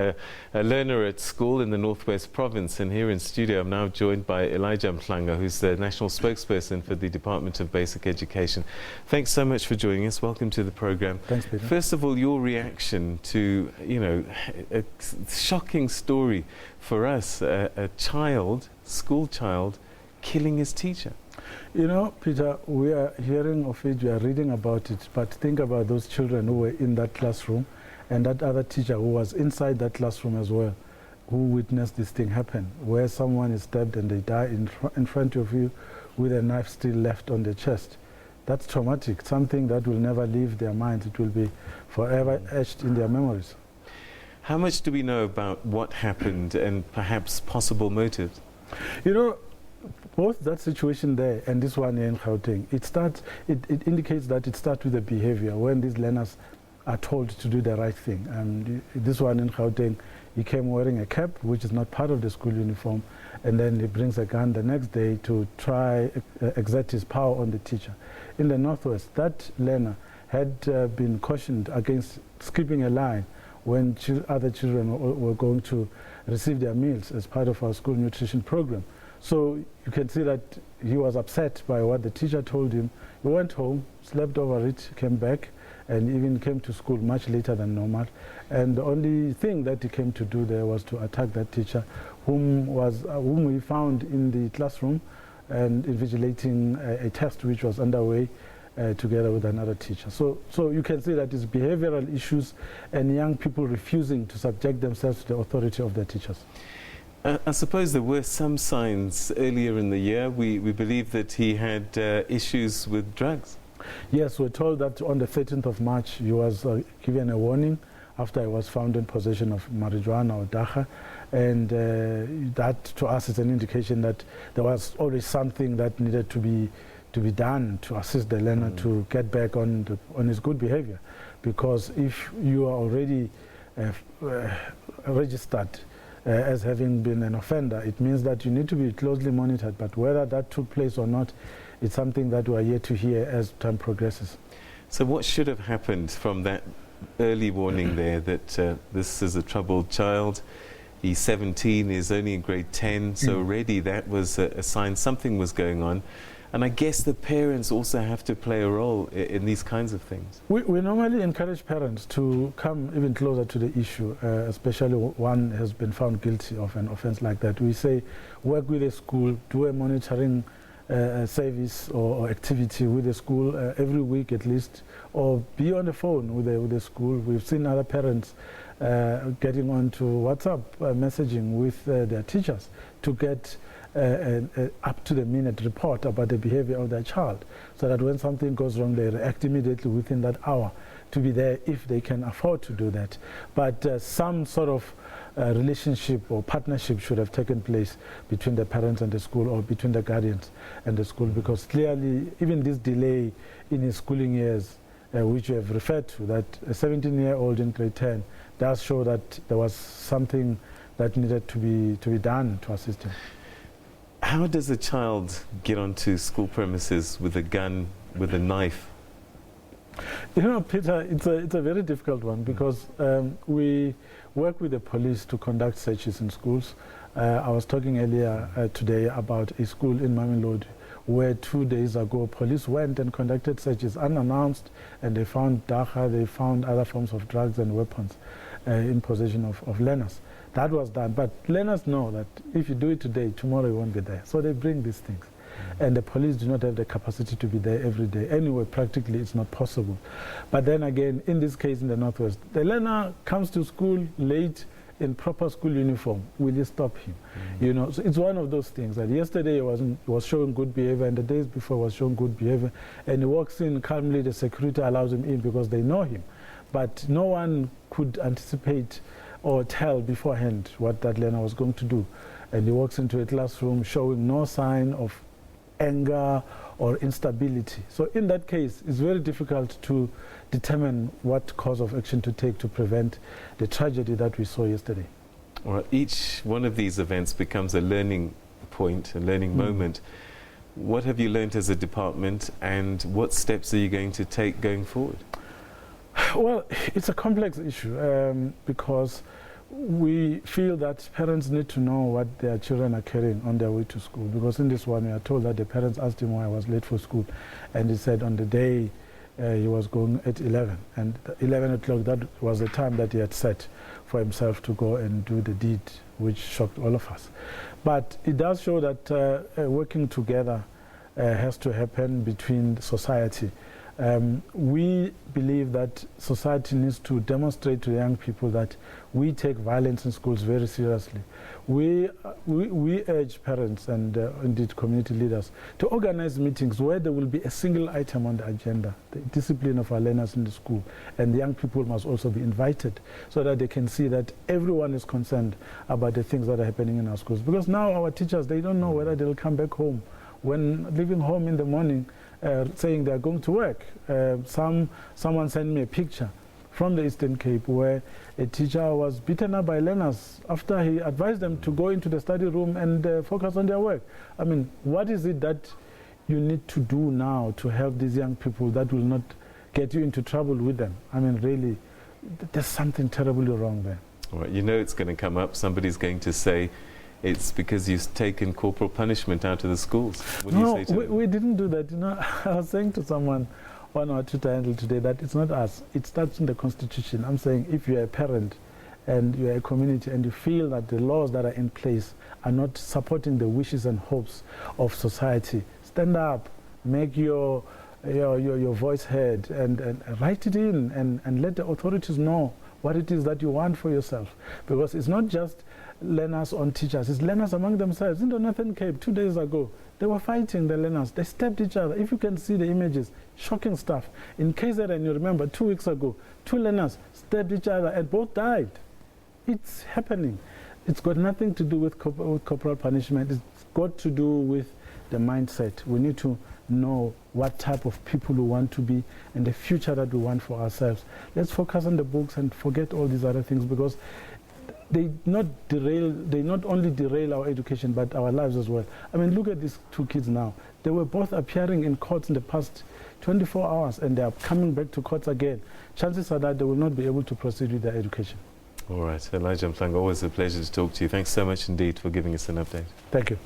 A learner at school in the Northwest Province, and here in studio I'm now joined by Elijah Mhlanga, who's the national spokesperson for the Department of Basic Education. Thanks so much for joining us. Welcome to the program. Thanks, Peter. First of all, your reaction to, a shocking story for us, a child, school child, killing his teacher. Peter, we are hearing of it, we are reading about it, but think about those children who were in that classroom and that other teacher who was inside that classroom as well, who witnessed this thing happen, where someone is stabbed and they die in front of you with a knife still left on their chest. That's traumatic, something that will never leave their minds. It will be forever etched in their memories. How much do we know about what happened and perhaps possible motives? Both that situation there and this one in Gauteng, it indicates that it starts with the behavior when these learners are told to do the right thing. And this one in Gauteng, he came wearing a cap, which is not part of the school uniform, and then he brings a gun the next day to try exert his power on the teacher. In the Northwest, that learner had been cautioned against skipping a line when other children were going to receive their meals as part of our school nutrition program. So you can see that he was upset by what the teacher told him. He went home, slept over it, came back, and even came to school much later than normal. And the only thing that he came to do there was to attack that teacher, whom we found in the classroom and invigilating a test which was underway together with another teacher. So you can see that it's behavioral issues and young people refusing to subject themselves to the authority of their teachers. I suppose there were some signs earlier in the year. We believe that he had issues with drugs. Yes, we're told that on the 13th of March he was given a warning after he was found in possession of marijuana or dacha, and that to us is an indication that there was always something that needed to be done to assist the learner to get back on his good behavior. Because if you are already registered as having been an offender, it means that you need to be closely monitored. But whether that took place or not, it's something that we are yet to hear as time progresses. So what should have happened from that early warning there that this is a troubled child? He's 17, he's only in grade 10, so already that was a sign something was going on. And I guess the parents also have to play a role in these kinds of things. We normally encourage parents to come even closer to the issue, especially one has been found guilty of an offense like that. We say, work with the school, do a monitoring service or activity with the school every week at least, or be on the phone with the school. We've seen other parents getting onto WhatsApp messaging with their teachers to get up-to-the-minute report about the behavior of their child, so that when something goes wrong, they react immediately within that hour to be there if they can afford to do that. But some sort of relationship or partnership should have taken place between the parents and the school, or between the guardians and the school, because clearly even this delay in his schooling years, which you have referred to, that a 17-year-old in grade 10 does show that there was something that needed to be done to assist him. How does a child get onto school premises with a gun, with a knife? Peter, it's a very difficult one, because we work with the police to conduct searches in schools. I was talking earlier today about a school in Mamelodi where 2 days ago police went and conducted searches unannounced, and they found dacha, they found other forms of drugs and weapons in possession of learners. That was done, but learners know that if you do it today, tomorrow you won't be there. So they bring these things. And the police do not have the capacity to be there every day. Anyway, practically it's not possible. But then again, in this case in the Northwest, the learner comes to school late in proper school uniform. Will you stop him? So it's one of those things that yesterday he was showing good behavior, and the days before was showing good behavior, and he walks in calmly, the security allows him in because they know him. But no one could anticipate or tell beforehand what that learner was going to do. And he walks into a classroom showing no sign of anger or instability. So in that case, it's very difficult to determine what course of action to take to prevent the tragedy that we saw yesterday. Well, each one of these events becomes a learning point, a learning moment. What have you learned as a department, and what steps are you going to take going forward? Well, it's a complex issue because we feel that parents need to know what their children are carrying on their way to school, because in this one we are told that the parents asked him why I was late for school, and he said on the day he was going at 11, and 11 o'clock, that was the time that he had set for himself to go and do the deed, which shocked all of us. But it does show that working together has to happen between society. We believe that society needs to demonstrate to young people that we take violence in schools very seriously. We urge parents and indeed community leaders to organize meetings where there will be a single item on the agenda, the discipline of our learners in the school, and the young people must also be invited so that they can see that everyone is concerned about the things that are happening in our schools. Because now our teachers, they don't know whether they'll come back home. When leaving home in the morning, saying they're going to work. Someone sent me a picture from the Eastern Cape where a teacher was beaten up by learners after he advised them to go into the study room and focus on their work. I mean, what is it that you need to do now to help these young people that will not get you into trouble with them? I mean, really, there's something terribly wrong there. All right, you know it's going to come up. Somebody's going to say, it's because you've taken corporal punishment out of the schools. What do you say to them? We didn't do that. You know, I was saying to someone on our Twitter handle today that it's not us. It starts in the Constitution. I'm saying if you're a parent and you're a community and you feel that the laws that are in place are not supporting the wishes and hopes of society, stand up, make your voice heard, and write it in and let the authorities know what it is that you want for yourself. Because it's not just learners on teachers, it's learners among themselves. In the Northern Cape, 2 days ago, they were fighting, the learners. They stabbed each other. If you can see the images, shocking stuff. In KZN, you remember, 2 weeks ago, 2 learners stabbed each other and both died. It's happening. It's got nothing to do with corporal punishment. It's got to do with the mindset. We need to know what type of people we want to be and the future that we want for ourselves. Let's focus on the books and forget all these other things, because they not only derail our education but our lives as well. I mean, look at these 2 kids now. They were both appearing in courts in the past 24 hours and they are coming back to courts again. Chances are that they will not be able to proceed with their education. All right, Elijah Mhlanga, always a pleasure to talk to you. Thanks so much indeed for giving us an update. Thank you.